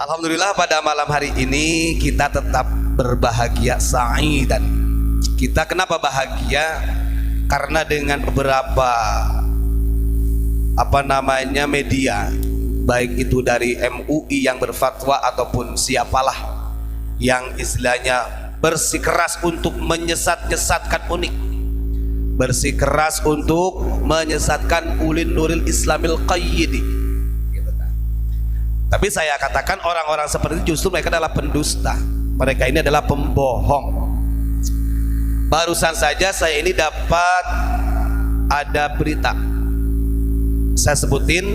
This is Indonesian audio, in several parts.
Alhamdulillah pada malam hari ini kita tetap berbahagia dan kita kenapa bahagia? Karena dengan beberapa media, baik itu dari MUI yang berfatwa ataupun siapalah yang istilahnya bersikeras untuk menyesatkan unik, bersikeras untuk menyesatkan ulin nuril islamil qayyidi. Tapi saya katakan orang-orang seperti itu justru mereka adalah pendusta, mereka ini adalah pembohong. Barusan saja saya ini dapat ada berita, saya sebutin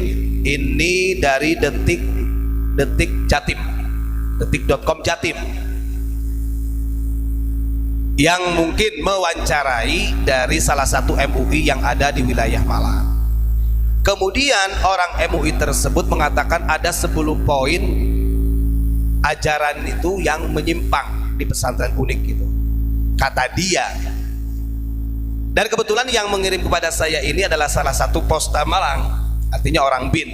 ini dari detik Jatim, detik.com Jatim, yang mungkin mewawancarai dari salah satu MUI yang ada di wilayah Malang. Kemudian orang MUI tersebut mengatakan ada 10 poin ajaran itu yang menyimpang di pesantren unik gitu, kata dia. Dan kebetulan yang mengirim kepada saya ini adalah salah satu Posta Malang, artinya orang BIN.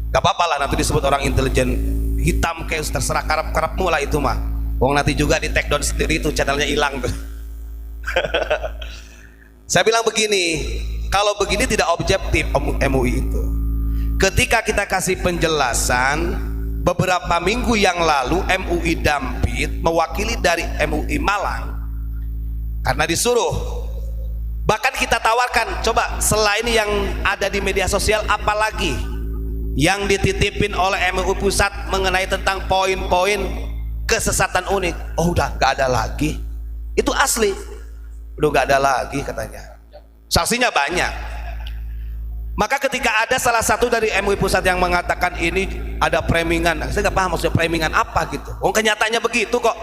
Gak apa-apa lah nanti disebut orang intelijen hitam, kayak terserah, karap-karap mula itu mah. Wong nanti juga di take down sendiri itu, channelnya hilang tuh. Saya bilang begini, kalau begini tidak objektif MUI itu. Ketika kita kasih penjelasan beberapa minggu yang lalu, MUI Dampit mewakili dari MUI Malang, karena disuruh, bahkan kita tawarkan, coba selain yang ada di media sosial, apalagi yang dititipin oleh MUI Pusat mengenai tentang poin-poin kesesatan unik. Oh udah gak ada lagi, itu asli, udah gak ada lagi katanya, saksinya banyak. Maka ketika ada salah satu dari MUI Pusat yang mengatakan ini ada premingan, saya gak paham maksudnya premingan apa gitu. Oh kenyataannya begitu kok.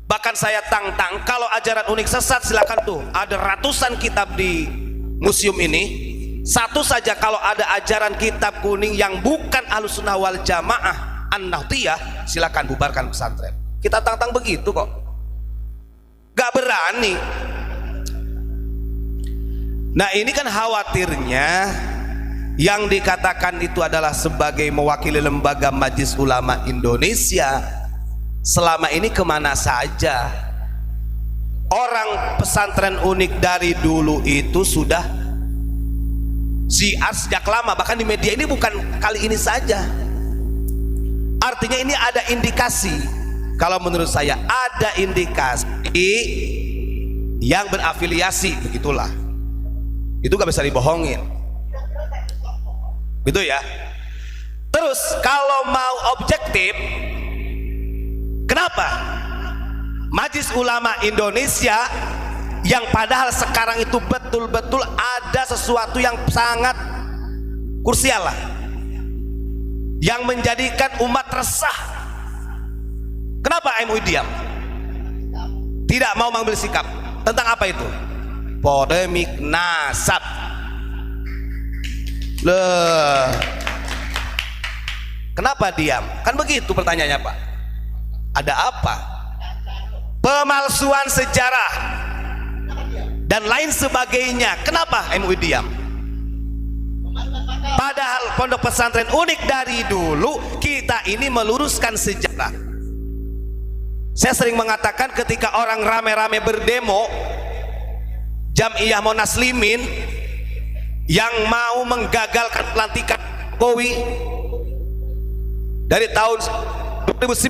Bahkan saya tantang, kalau ajaran unik sesat silakan tuh, ada ratusan kitab di museum ini, satu saja kalau ada ajaran kitab kuning yang bukan Ahlussunnah wal Jamaah An-Nahdiyah, silakan bubarkan pesantren. Kita tantang begitu kok. Gak berani. Nah ini kan khawatirnya yang dikatakan itu adalah sebagai mewakili lembaga Majelis Ulama Indonesia. Selama ini kemana saja? Orang pesantren unik dari dulu itu sudah syiar sejak lama, bahkan di media ini bukan kali ini saja. Artinya ini ada indikasi, kalau menurut saya ada indikasi yang berafiliasi, begitulah. Itu gak bisa dibohongin, gitu ya. Terus kalau mau objektif, kenapa Majelis Ulama Indonesia yang padahal sekarang itu betul-betul ada sesuatu yang sangat krusial lah, yang menjadikan umat resah, kenapa MUI diam? Tidak mau mengambil sikap tentang apa itu? Polemik nasab. Loh, kenapa diam? Kan begitu pertanyaannya Pak. Ada apa? Pemalsuan sejarah dan lain sebagainya. Kenapa MUI diam? Padahal pondok pesantren unik dari dulu kita ini meluruskan sejarah. Saya sering mengatakan ketika orang rame-rame berdemo Jam'iyah Monaslimin yang mau menggagalkan pelantikan Jokowi dari tahun 2019,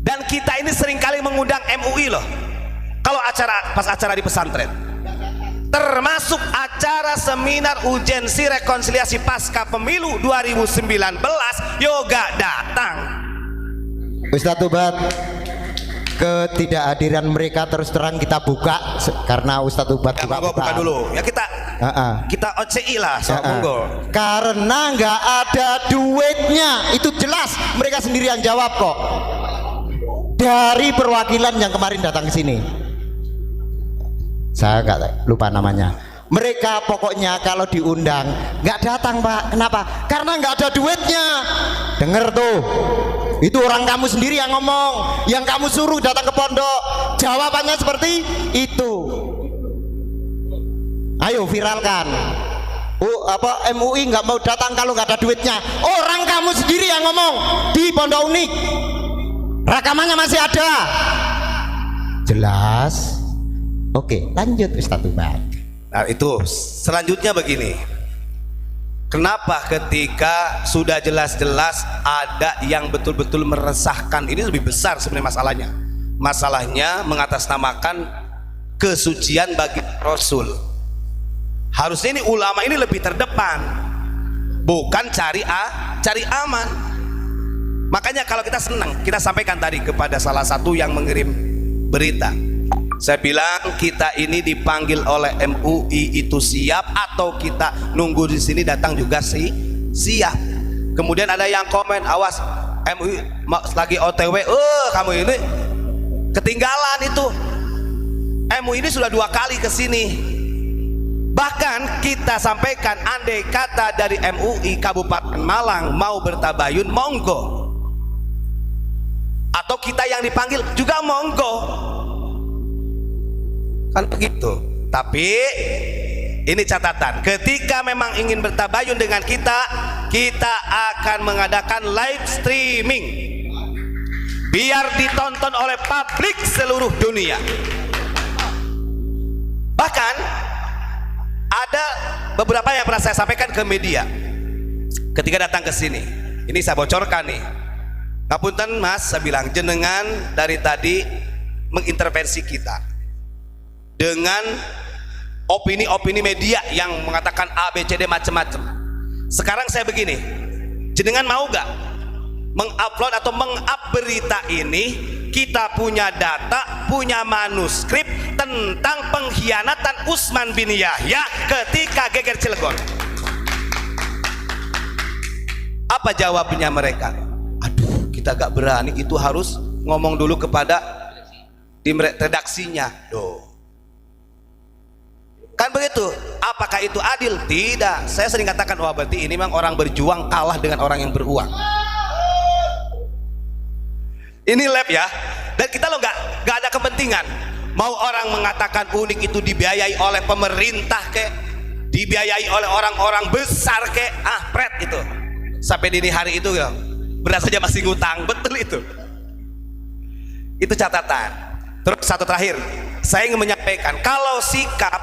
dan kita ini seringkali mengundang MUI loh kalau pas acara di pesantren, termasuk acara seminar urgensi rekonsiliasi pasca pemilu 2019, yoga datang. Ustadz Ubat, ketidakhadiran mereka terus terang kita buka karena Ustadz Ubat buka dulu ya, kita OCI lah soal monggo. Karena nggak ada duitnya, itu jelas mereka sendiri yang jawab kok, dari perwakilan yang kemarin datang ke sini, saya nggak lupa namanya. Mereka pokoknya kalau diundang nggak datang Pak. Kenapa? Karena nggak ada duitnya. Dengar tuh, itu orang kamu sendiri yang ngomong, yang kamu suruh datang ke pondok, jawabannya seperti itu. Ayo viralkan. MUI nggak mau datang kalau nggak ada duitnya. Orang kamu sendiri yang ngomong di Pondok Unik. Rekamannya masih ada. Jelas. Oke, lanjut Ustaz Tuban. Nah itu selanjutnya begini, kenapa ketika sudah jelas-jelas ada yang betul-betul meresahkan, ini lebih besar sebenarnya masalahnya mengatasnamakan kesucian bagi Rasul. Harusnya ini ulama ini lebih terdepan, bukan cari aman. Makanya kalau kita senang, kita sampaikan tadi kepada salah satu yang mengirim berita, saya bilang kita ini dipanggil oleh MUI itu siap atau kita nunggu di sini datang juga siap. Kemudian ada yang komen, awas MUI lagi OTW, kamu ini ketinggalan itu. MUI ini sudah 2 kali ke sini. Bahkan kita sampaikan, andai kata dari MUI Kabupaten Malang mau bertabayun, monggo. Atau kita yang dipanggil juga monggo. Kan begitu. Tapi ini catatan, ketika memang ingin bertabayun dengan kita akan mengadakan live streaming biar ditonton oleh publik seluruh dunia. Bahkan ada beberapa yang pernah saya sampaikan ke media ketika datang ke sini. Ini saya bocorkan nih. Ngapunten Mas, saya bilang jenengan dari tadi mengintervensi kita dengan opini-opini media yang mengatakan ABCD macam-macam. Sekarang saya begini, jenengan mau gak mengupload atau meng-up berita ini? Kita punya data, punya manuskrip tentang pengkhianatan Utsman bin Yahya ketika geger Cilegon. Apa jawabnya mereka? Aduh, kita gak berani, itu harus ngomong dulu kepada di redaksinya. Kan begitu. Apakah itu adil? Tidak. Saya sering katakan, wah berarti ini memang orang berjuang kalah dengan orang yang beruang. Ini lab ya. Dan kita loh nggak ada kepentingan. Mau orang mengatakan Unik itu dibiayai oleh pemerintah kek, dibiayai oleh orang-orang besar kek, pret itu. Sampai dini hari itu ya, beras saja masih ngutang, betul itu. Itu catatan. Terus satu terakhir, saya ingin menyampaikan, kalau sikap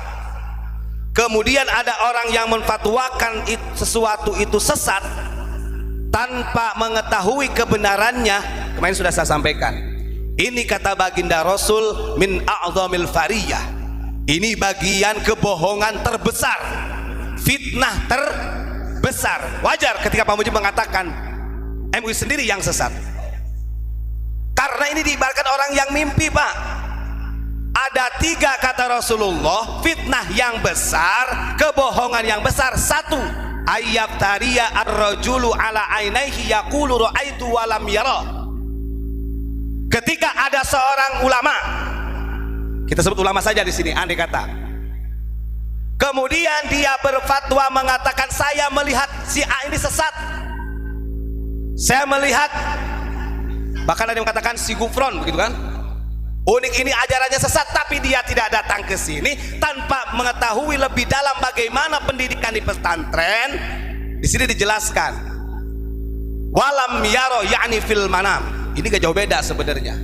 kemudian ada orang yang menfatwakan sesuatu itu sesat tanpa mengetahui kebenarannya, kemarin sudah saya sampaikan, ini kata baginda Rasul, min a'zamil fariyah, ini bagian kebohongan terbesar, fitnah terbesar. Wajar ketika Pak Mujib mengatakan MUI sendiri yang sesat, karena ini diibaratkan orang yang mimpi, Pak. Ada 3 kata Rasulullah, fitnah yang besar, kebohongan yang besar. 1, ayyabtariya ar-rajulu ala ainaihi yaqulu ra'aitu wa lam yara. Ketika ada seorang ulama, kita sebut ulama saja di sini, andai kata, kemudian dia berfatwa mengatakan, saya melihat si A ini sesat, saya melihat, bahkan ada yang mengatakan si Gufron, begitu kan, Unik ini ajarannya sesat, tapi dia tidak datang ke sini tanpa mengetahui lebih dalam bagaimana pendidikan di pesantren. Di sini dijelaskan, walam yaro yakni fil manam. Ini gak jauh beda sebenarnya.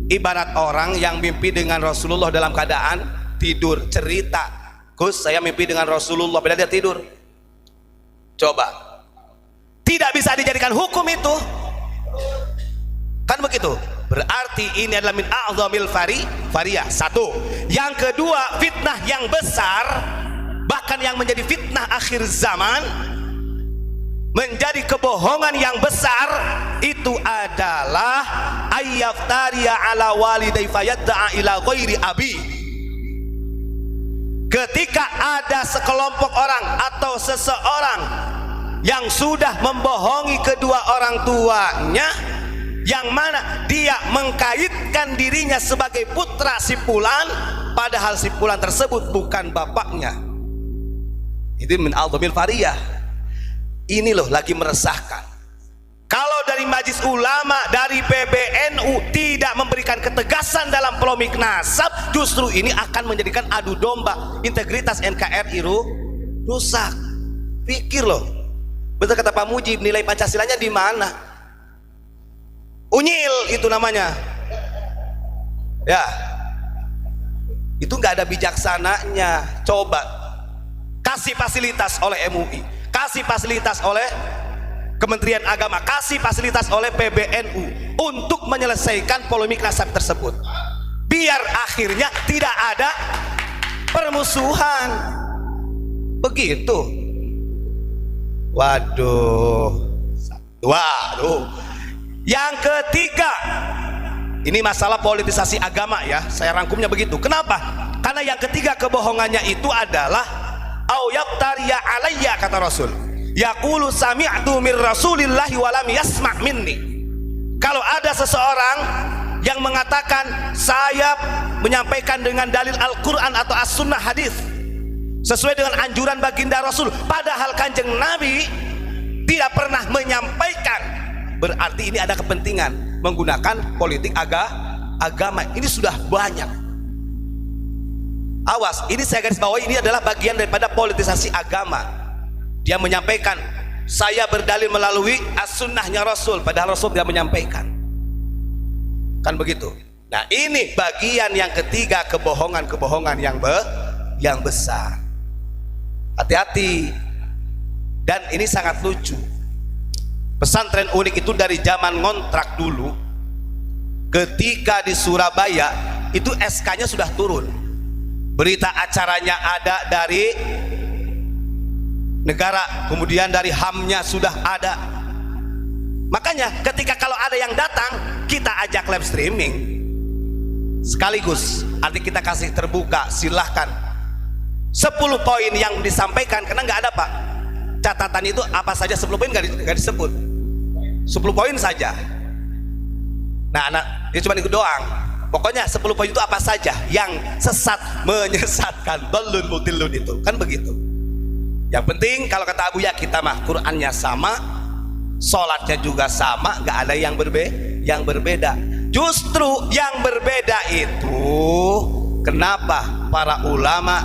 Ibarat orang yang mimpi dengan Rasulullah dalam keadaan tidur, cerita, Gus saya mimpi dengan Rasulullah, bila dia tidur. Coba, tidak bisa dijadikan hukum itu, kan begitu. Berarti ini adalah min a'zamil fariyah. 1. Yang kedua, fitnah yang besar, bahkan yang menjadi fitnah akhir zaman, menjadi kebohongan yang besar, itu adalah ayyaftariya ala walidai fayadda'a ila ghairi abi. Ketika ada sekelompok orang atau seseorang yang sudah membohongi kedua orang tuanya, yang mana dia mengkaitkan dirinya sebagai putra si fulan, padahal si fulan tersebut bukan bapaknya. Itu min a'zamil fariyah. Ini loh lagi meresahkan. Kalau dari Majelis Ulama, dari PBNU tidak memberikan ketegasan dalam polemik nasab, justru ini akan menjadikan adu domba, integritas NKRI rusak. Pikir loh, betul kata Pak Mujib, nilai Pancasilanya di mana? Unyil itu namanya. Ya, itu nggak ada bijaksananya. Coba kasih fasilitas oleh MUI, kasih fasilitas oleh Kementerian Agama, kasih fasilitas oleh PBNU untuk menyelesaikan polemik nasab tersebut, biar akhirnya tidak ada permusuhan. Begitu. Waduh. Yang ketiga, ini masalah politisasi agama ya, saya rangkumnya begitu. Kenapa? Karena yang ketiga kebohongannya itu adalah au yaftariya alayya, kata Rasul. Yaqulu sami'tu mir Rasulillahi wa lam yasma' minni. Kalau ada seseorang yang mengatakan saya menyampaikan dengan dalil Al-Qur'an atau As-Sunnah hadis sesuai dengan anjuran baginda Rasul, padahal Kanjeng Nabi tidak pernah menyampaikan, berarti ini ada kepentingan menggunakan politik agama. Ini sudah banyak. Awas, ini saya garis bawahi, ini adalah bagian daripada politisasi agama. Dia menyampaikan saya berdalil melalui as-sunnahnya Rasul, padahal Rasul tidak menyampaikan. Kan begitu. Nah, ini bagian yang ketiga, kebohongan yang besar. Hati-hati. Dan ini sangat lucu. Pesantren Unik itu dari zaman ngontrak dulu, ketika di Surabaya itu SK-nya sudah turun, berita acaranya ada dari negara, kemudian dari HAM-nya sudah ada. Makanya ketika kalau ada yang datang, kita ajak live streaming sekaligus, arti kita kasih terbuka, silahkan 10 poin yang disampaikan, karena nggak ada Pak catatan itu apa saja, 10 poin nggak disebut, 10 poin saja. Nah, dia cuma ikut doang. Pokoknya 10 poin itu apa saja yang sesat, menyesatkan, dolun mutilun, itu kan begitu. Yang penting kalau kata Abu Ya, kita mah Qurannya sama, sholatnya juga sama, nggak ada yang berbeda. Justru yang berbeda itu kenapa para ulama,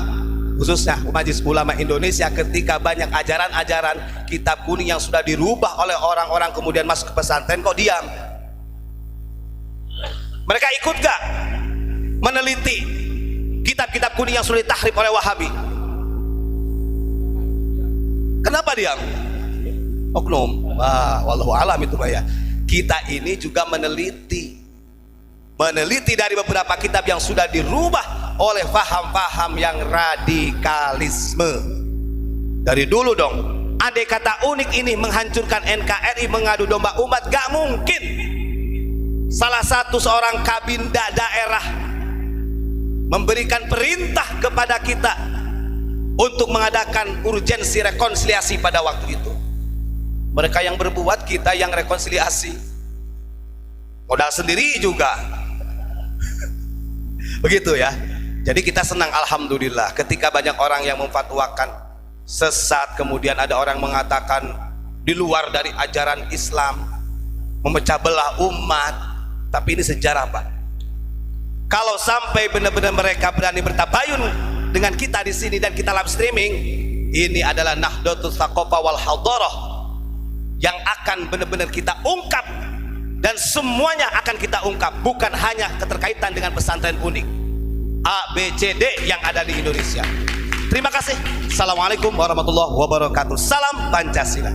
khususnya Majelis Ulama Indonesia, ketika banyak ajaran-ajaran kitab kuning yang sudah dirubah oleh orang-orang kemudian masuk ke pesantren, kok diam? Mereka ikut gak meneliti kitab-kitab kuning yang sudah ditahrif oleh Wahabi? Kenapa diam? Oknum. Wah, wallahu alam itu Pak ya. Kita ini juga meneliti dari beberapa kitab yang sudah dirubah oleh faham-faham yang radikalisme. Dari dulu dong, andai kata Unik ini menghancurkan NKRI, mengadu domba umat, gak mungkin salah satu seorang kabinda daerah memberikan perintah kepada kita untuk mengadakan urgensi rekonsiliasi pada waktu itu. Mereka yang berbuat, kita yang rekonsiliasi, modal sendiri juga. Begitu ya. Jadi kita senang, alhamdulillah, ketika banyak orang yang memfatwakan sesat, kemudian ada orang mengatakan di luar dari ajaran Islam, memecah belah umat. Tapi ini sejarah Pak. Kalau sampai benar-benar mereka berani bertabayun dengan kita di sini dan kita live streaming, ini adalah Nahdlatul Tsaqafah wal Hadharah yang akan benar-benar kita ungkap, dan semuanya akan kita ungkap, bukan hanya keterkaitan dengan pesantren Unik, A, B, C, D yang ada di Indonesia. Terima kasih. Assalamualaikum warahmatullahi wabarakatuh. Salam Pancasila.